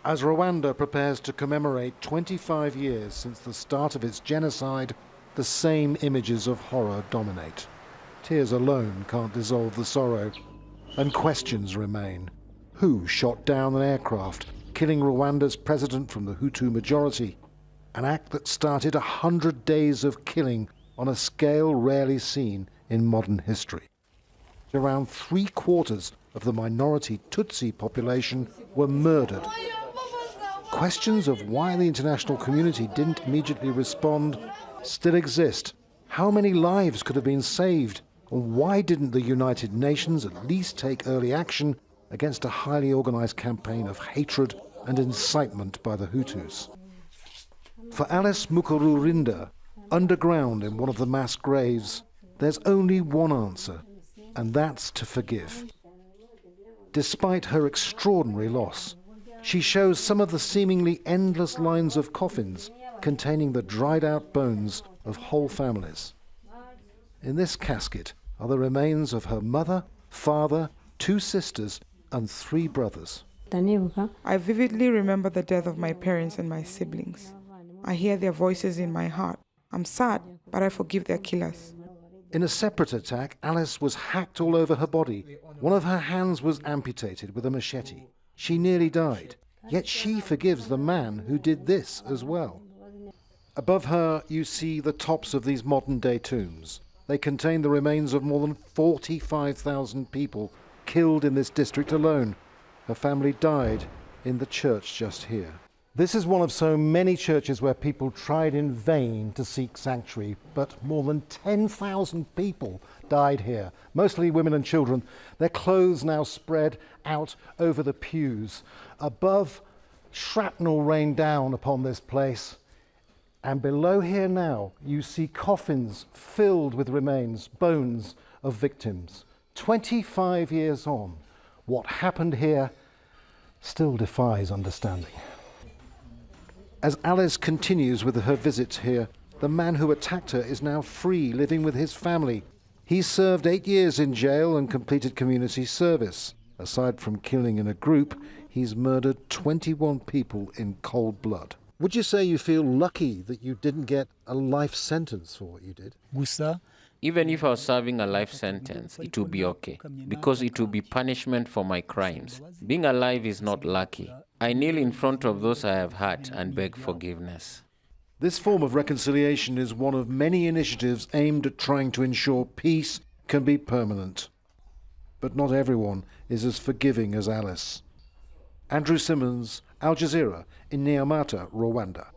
As Rwanda prepares to commemorate 25 years since the start of its genocide, the same images of horror dominate. Tears alone can't dissolve the sorrow, and questions remain. Who shot down an aircraft, killing Rwanda's president from the Hutu majority? An act that started 100 days of killing on a scale rarely seen in modern history. Around 3/4 of the minority Tutsi population were murdered. Questions of why the international community didn't immediately respond still exist. How many lives could have been saved? And why didn't the United Nations at least take early action against a highly organized campaign of hatred and incitement by the Hutus? For Alice MUKARURINDA, underground in one of the mass graves, there's only one answer, and that's to forgive. Despite her extraordinary loss, she shows some of the seemingly endless lines of coffins containing the dried-out bones of whole families. In this casket are the remains of her mother, father, 2 sisters, and 3 brothers. I vividly remember the death of my parents and my siblings. I hear their voices in my heart. I'm sad, but I forgive their killers. In a separate attack, Alice was hacked all over her body. One of her hands was amputated with a machete. She nearly died, yet she forgives the man who did this as well. Above her, you see the tops of these modern-day tombs. They contain the remains of more than 45,000 people killed in this district alone. Her family died in the church just here. This is one of so many churches where people tried in vain to seek sanctuary, but more than 10,000 people died here, mostly women and children, their clothes now spread out over the pews. Above, shrapnel rained down upon this place, and below here now you see coffins filled with remains, bones of victims. 25 years on, what happened here still defies understanding. As Alice continues with her visits here, the man who attacked her is now free, living with his family. He served 8 years in jail and completed community service. Aside from killing in a group, he's murdered 21 people in cold blood. Would you say you feel lucky that you didn't get a life sentence for what you did? Even if I was serving a life sentence, it would be okay, because it would be punishment for my crimes. Being alive is not lucky. I kneel in front of those I have hurt and beg forgiveness. This form of reconciliation is one of many initiatives aimed at trying to ensure peace can be permanent. But not everyone is as forgiving as Alice. Andrew Simmons, Al Jazeera, in Nyamata, Rwanda.